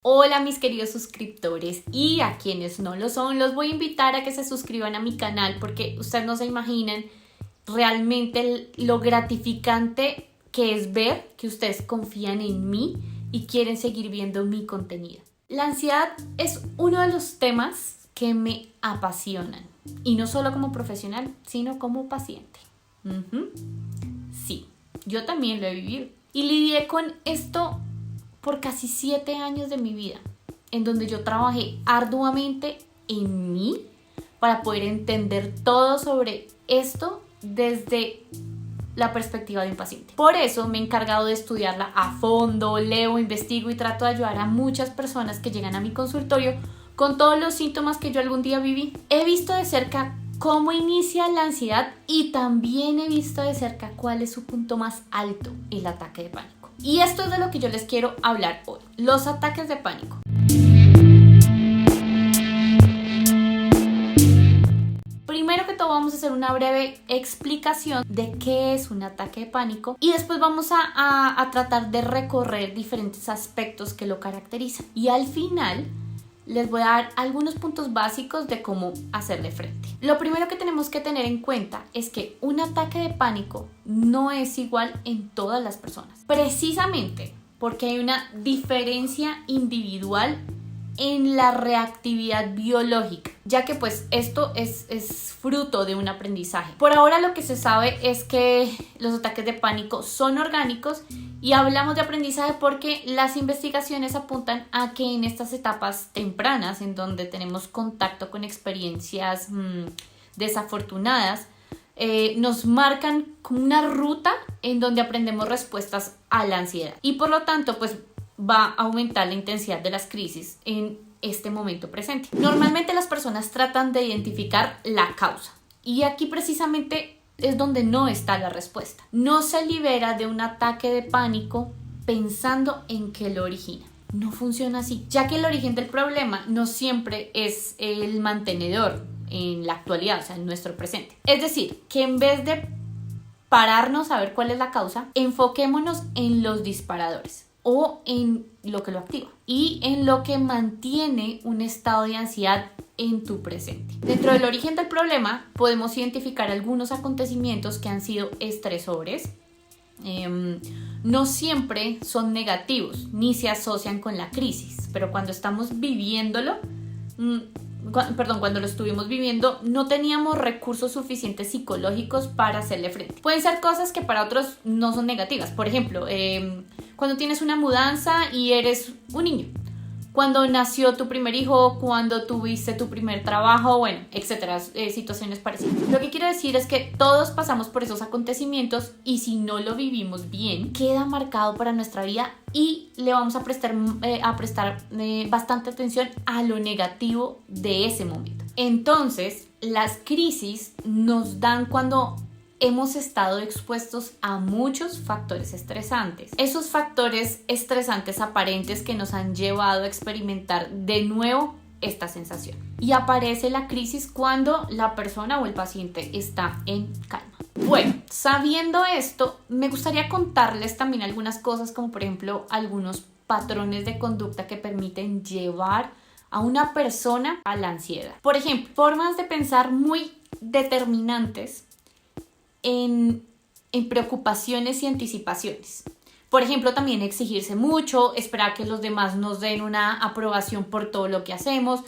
Hola mis queridos suscriptores, y a quienes no lo son, los voy a invitar a que se suscriban a mi canal porque ustedes no se imaginan realmente lo gratificante que es ver que ustedes confían en mí y quieren seguir viendo mi contenido. La ansiedad es uno de los temas que me apasionan, y no solo como profesional, sino como paciente. Sí, yo también lo he vivido y lidié con esto por casi 7 años de mi vida, en donde yo trabajé arduamente en mí para poder entender todo sobre esto desde la perspectiva de un paciente. Por eso me he encargado de estudiarla a fondo, leo, investigo y trato de ayudar a muchas personas que llegan a mi consultorio con todos los síntomas que yo algún día viví. He visto de cerca cómo inicia la ansiedad y también he visto de cerca cuál es su punto más alto, el ataque de pánico. Y esto es de lo que yo les quiero hablar hoy, los ataques de pánico. Primero que todo vamos a hacer una breve explicación de qué es un ataque de pánico y después vamos a tratar de recorrer diferentes aspectos que lo caracterizan. Y al final les voy a dar algunos puntos básicos de cómo hacerle frente. Lo primero que tenemos que tener en cuenta es que un ataque de pánico no es igual en todas las personas. Precisamente porque hay una diferencia individual en la reactividad biológica, ya que pues esto es fruto de un aprendizaje. Por ahora lo que se sabe es que los ataques de pánico son orgánicos y hablamos de aprendizaje porque las investigaciones apuntan a que en estas etapas tempranas, en donde tenemos contacto con experiencias desafortunadas, nos marcan como una ruta en donde aprendemos respuestas a la ansiedad y por lo tanto pues va a aumentar la intensidad de las crisis en este momento presente. Normalmente las personas tratan de identificar la causa y aquí precisamente es donde no está la respuesta. No se libera de un ataque de pánico pensando en qué lo origina. No funciona así, ya que el origen del problema no siempre es el mantenedor en la actualidad, o sea, en nuestro presente. Es decir, que en vez de pararnos a ver cuál es la causa, enfoquémonos en los disparadores o en lo que lo activa y en lo que mantiene un estado de ansiedad en tu presente. Dentro del origen del problema podemos identificar algunos acontecimientos que han sido estresores. No siempre son negativos ni se asocian con la crisis, pero cuando estamos viviéndolo, cuando lo estuvimos viviendo, no teníamos recursos suficientes psicológicos para hacerle frente. Pueden ser cosas que para otros no son negativas. Por ejemplo, cuando tienes una mudanza y eres un niño, cuando nació tu primer hijo, cuando tuviste tu primer trabajo, bueno, etcétera, situaciones parecidas. Lo que quiero decir es que todos pasamos por esos acontecimientos y si no lo vivimos bien, queda marcado para nuestra vida y le vamos a prestar bastante atención a lo negativo de ese momento. Entonces, las crisis nos dan cuando hemos estado expuestos a muchos factores estresantes. Esos factores estresantes aparentes que nos han llevado a experimentar de nuevo esta sensación. Y aparece la crisis cuando la persona o el paciente está en calma. Bueno, sabiendo esto, me gustaría contarles también algunas cosas como por ejemplo algunos patrones de conducta que permiten llevar a una persona a la ansiedad. Por ejemplo, formas de pensar muy determinantes en preocupaciones y anticipaciones. Por ejemplo, también exigirse mucho, esperar que los demás nos den una aprobación por todo lo que hacemos,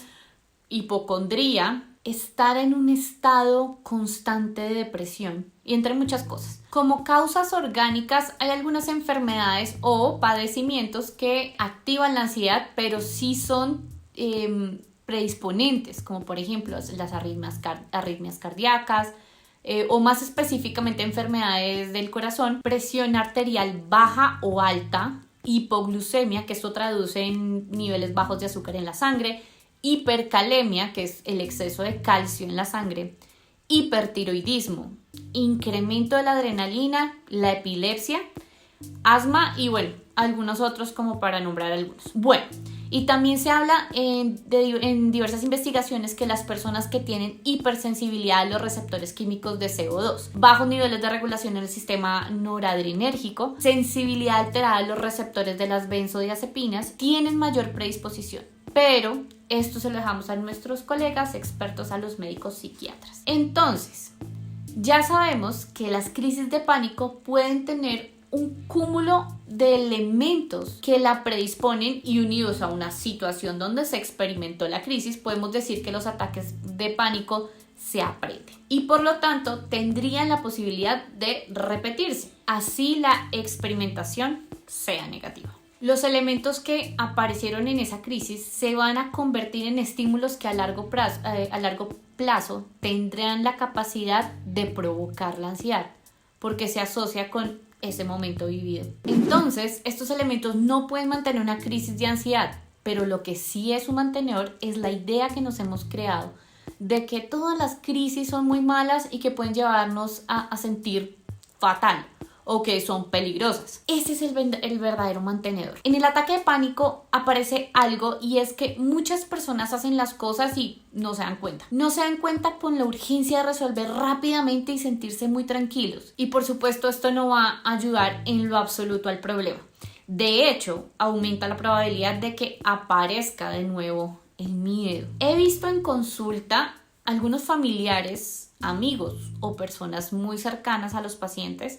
hipocondría, estar en un estado constante de depresión y entre muchas cosas. Como causas orgánicas hay algunas enfermedades o padecimientos que activan la ansiedad, pero sí son predisponentes, como por ejemplo las arritmias cardíacas, o más específicamente enfermedades del corazón, presión arterial baja o alta, hipoglucemia, que esto traduce en niveles bajos de azúcar en la sangre, hipercalemia, que es el exceso de calcio en la sangre, hipertiroidismo, incremento de la adrenalina, la epilepsia, asma y bueno, algunos otros como para nombrar algunos. Bueno, Y también se habla en diversas investigaciones que las personas que tienen hipersensibilidad a los receptores químicos de CO2, bajos niveles de regulación en el sistema noradrenérgico, sensibilidad alterada a los receptores de las benzodiazepinas, tienen mayor predisposición. Pero esto se lo dejamos a nuestros colegas expertos, a los médicos psiquiatras. Entonces, ya sabemos que las crisis de pánico pueden tener un cúmulo de elementos que la predisponen, y unidos a una situación donde se experimentó la crisis, podemos decir que los ataques de pánico se aprenden y por lo tanto tendrían la posibilidad de repetirse, así la experimentación sea negativa. Los elementos que aparecieron en esa crisis se van a convertir en estímulos que a largo plazo tendrán la capacidad de provocar la ansiedad, porque se asocia con ese momento vivido. Entonces, estos elementos no pueden mantener una crisis de ansiedad, pero lo que sí es un mantenedor es la idea que nos hemos creado de que todas las crisis son muy malas y que pueden llevarnos a sentir fatal o que son peligrosas. Ese es el verdadero mantenedor. En el ataque de pánico aparece algo, y es que muchas personas hacen las cosas y no se dan cuenta. No se dan cuenta con la urgencia de resolver rápidamente y sentirse muy tranquilos. Y por supuesto esto no va a ayudar en lo absoluto al problema. De hecho, aumenta la probabilidad de que aparezca de nuevo el miedo. He visto en consulta algunos familiares, amigos o personas muy cercanas a los pacientes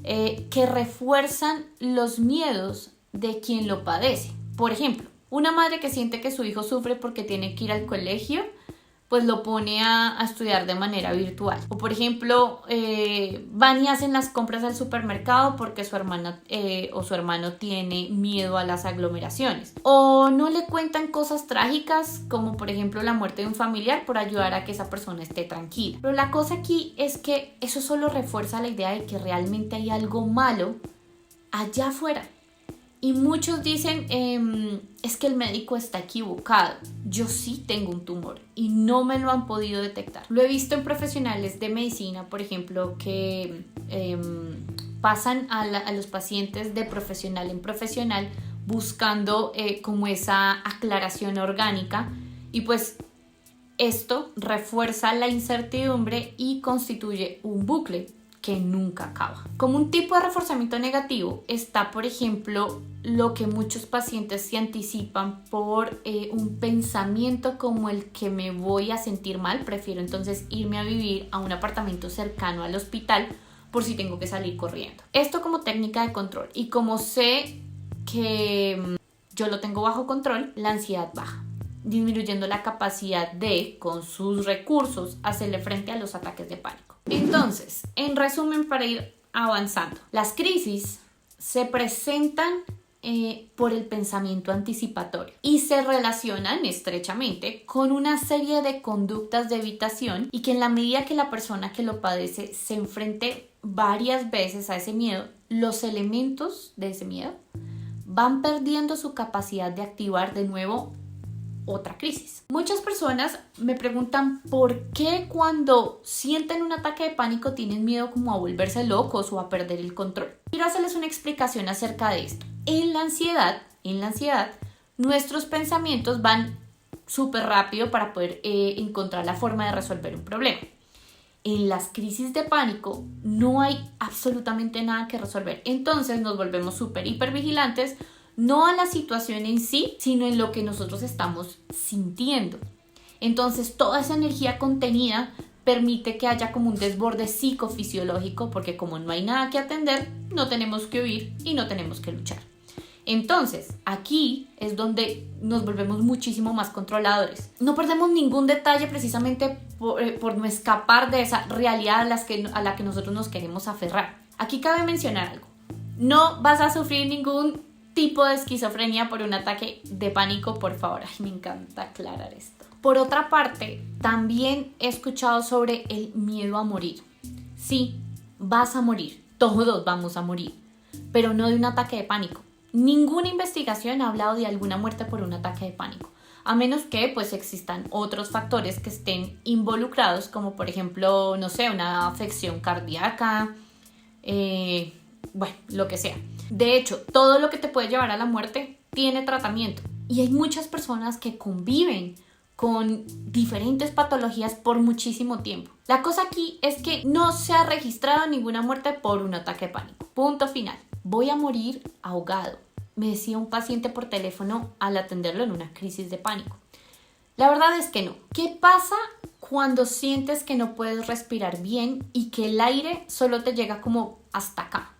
que refuerzan los miedos de quien lo padece. Por ejemplo, una madre que siente que su hijo sufre porque tiene que ir al colegio, pues lo pone a estudiar de manera virtual. O por ejemplo, van y hacen las compras al supermercado porque su hermana o su hermano tiene miedo a las aglomeraciones. O no le cuentan cosas trágicas como por ejemplo la muerte de un familiar por ayudar a que esa persona esté tranquila. Pero la cosa aquí es que eso solo refuerza la idea de que realmente hay algo malo allá afuera. Y muchos dicen, es que el médico está equivocado. Yo sí tengo un tumor y no me lo han podido detectar. Lo he visto en profesionales de medicina, por ejemplo, que pasan a los pacientes de profesional en profesional buscando como esa aclaración orgánica, y pues esto refuerza la incertidumbre y constituye un bucle que nunca acaba. Como un tipo de reforzamiento negativo está, por ejemplo, lo que muchos pacientes se anticipan por un pensamiento como el que me voy a sentir mal, prefiero entonces irme a vivir a un apartamento cercano al hospital por si tengo que salir corriendo. Esto como técnica de control, y como sé que yo lo tengo bajo control, la ansiedad baja, disminuyendo la capacidad de, con sus recursos, hacerle frente a los ataques de pánico. Entonces, en resumen, para ir avanzando, las crisis se presentan por el pensamiento anticipatorio y se relacionan estrechamente con una serie de conductas de evitación, y que en la medida que la persona que lo padece se enfrente varias veces a ese miedo, los elementos de ese miedo van perdiendo su capacidad de activar de nuevo otra crisis. Muchas personas me preguntan por qué cuando sienten un ataque de pánico tienen miedo como a volverse locos o a perder el control. Quiero hacerles una explicación acerca de esto. En la ansiedad, nuestros pensamientos van súper rápido para poder encontrar la forma de resolver un problema. En las crisis de pánico no hay absolutamente nada que resolver. Entonces nos volvemos súper hipervigilantes, no a la situación en sí, sino en lo que nosotros estamos sintiendo. Entonces toda esa energía contenida permite que haya como un desborde psicofisiológico, porque como no hay nada que atender, no tenemos que huir y no tenemos que luchar. Entonces aquí es donde nos volvemos muchísimo más controladores. No perdemos ningún detalle precisamente por no escapar de esa realidad a la que nosotros nos queremos aferrar. Aquí cabe mencionar algo. No vas a sufrir ningún tipo de esquizofrenia por un ataque de pánico, por favor. Ay, me encanta aclarar esto. Por otra parte, también he escuchado sobre el miedo a morir. Sí, vas a morir, todos vamos a morir, pero no de un ataque de pánico. Ninguna investigación ha hablado de alguna muerte por un ataque de pánico, a menos que pues existan otros factores que estén involucrados, como por ejemplo, no sé, una afección cardíaca, lo que sea. De hecho, todo lo que te puede llevar a la muerte tiene tratamiento, Y hay muchas personas que conviven con diferentes patologías por muchísimo tiempo. La cosa aquí es que no se ha registrado ninguna muerte por un ataque de pánico. Punto final. Voy a morir ahogado, me decía un paciente por teléfono al atenderlo en una crisis de pánico. La verdad es que no. ¿Qué pasa cuando sientes que no puedes respirar bien y que el aire solo te llega como hasta acá?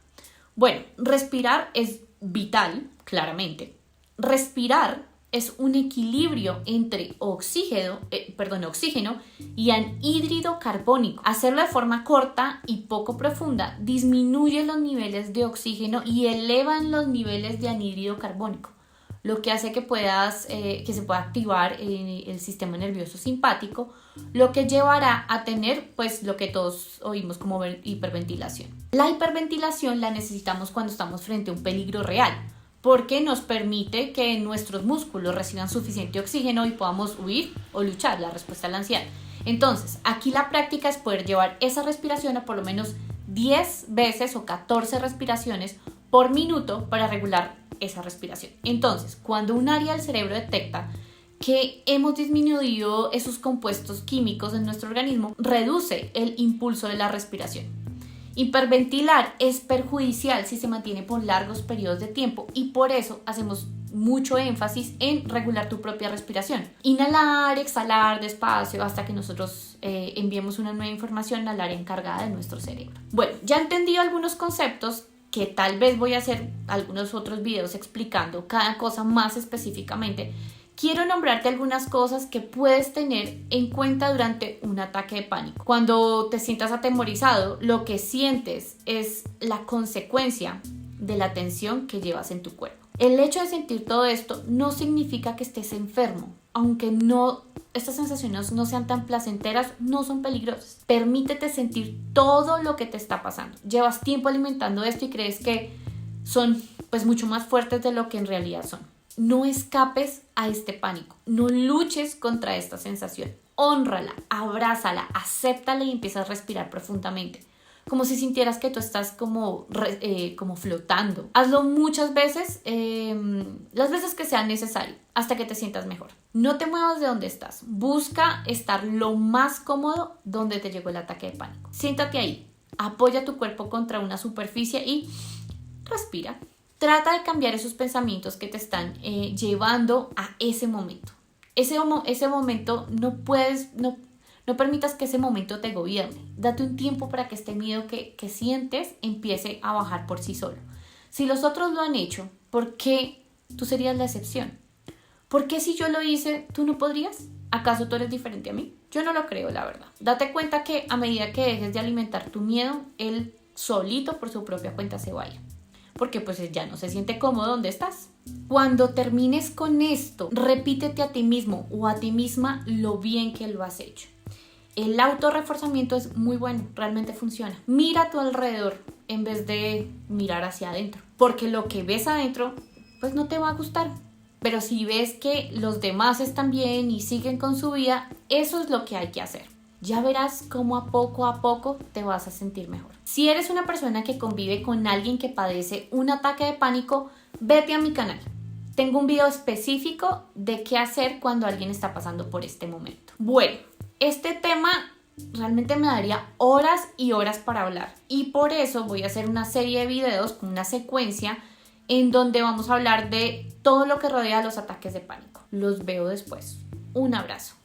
Bueno, respirar es vital, claramente. Respirar es un equilibrio entre oxígeno y anhídrido carbónico. Hacerlo de forma corta y poco profunda disminuye los niveles de oxígeno y elevan los niveles de anhídrido carbónico, lo que hace que se pueda activar el sistema nervioso simpático, lo que llevará a tener pues lo que todos oímos como hiperventilación. La hiperventilación la necesitamos cuando estamos frente a un peligro real, porque nos permite que nuestros músculos reciban suficiente oxígeno y podamos huir o luchar, la respuesta a la ansiedad. Entonces, aquí la práctica es poder llevar esa respiración a por lo menos 10 veces o 14 respiraciones por minuto para regular esa respiración. Entonces, cuando un área del cerebro detecta que hemos disminuido esos compuestos químicos en nuestro organismo, reduce el impulso de la respiración. Hiperventilar es perjudicial si se mantiene por largos periodos de tiempo y por eso hacemos mucho énfasis en regular tu propia respiración. Inhalar, exhalar despacio hasta que nosotros enviemos una nueva información al área encargada de nuestro cerebro. Bueno, ya entendí algunos conceptos que tal vez voy a hacer algunos otros videos explicando cada cosa más específicamente. Quiero nombrarte algunas cosas que puedes tener en cuenta durante un ataque de pánico. Cuando te sientas atemorizado, lo que sientes es la consecuencia de la tensión que llevas en tu cuerpo. El hecho de sentir todo esto no significa que estés enfermo, aunque estas sensaciones no sean tan placenteras, no son peligrosas. Permítete sentir todo lo que te está pasando. Llevas tiempo alimentando esto y crees que son pues mucho más fuertes de lo que en realidad son. No escapes a este pánico, no luches contra esta sensación, hónrala, abrázala, acéptala y empieza a respirar profundamente, como si sintieras que tú estás como flotando. Hazlo muchas veces, las veces que sea necesario, hasta que te sientas mejor. No te muevas de donde estás, busca estar lo más cómodo donde te llegó el ataque de pánico. Siéntate ahí, apoya tu cuerpo contra una superficie y respira. Trata de cambiar esos pensamientos que te están llevando a ese momento. Ese momento no permitas que ese momento te gobierne. Date un tiempo para que este miedo que sientes empiece a bajar por sí solo. Si los otros lo han hecho, ¿por qué tú serías la excepción? ¿Por qué si yo lo hice, tú no podrías? ¿Acaso tú eres diferente a mí? Yo no lo creo, la verdad. Date cuenta que a medida que dejes de alimentar tu miedo, él solito por su propia cuenta se vaya. Porque pues ya no se siente cómodo donde estás. Cuando termines con esto, repítete a ti mismo o a ti misma lo bien que lo has hecho. El autorreforzamiento es muy bueno, realmente funciona. Mira a tu alrededor en vez de mirar hacia adentro, porque lo que ves adentro pues no te va a gustar. Pero si ves que los demás están bien y siguen con su vida, eso es lo que hay que hacer. Ya verás cómo a poco te vas a sentir mejor. Si eres una persona que convive con alguien que padece un ataque de pánico, vete a mi canal. Tengo un video específico de qué hacer cuando alguien está pasando por este momento. Bueno, este tema realmente me daría horas y horas para hablar. Y por eso voy a hacer una serie de videos con una secuencia en donde vamos a hablar de todo lo que rodea los ataques de pánico. Los veo después. Un abrazo.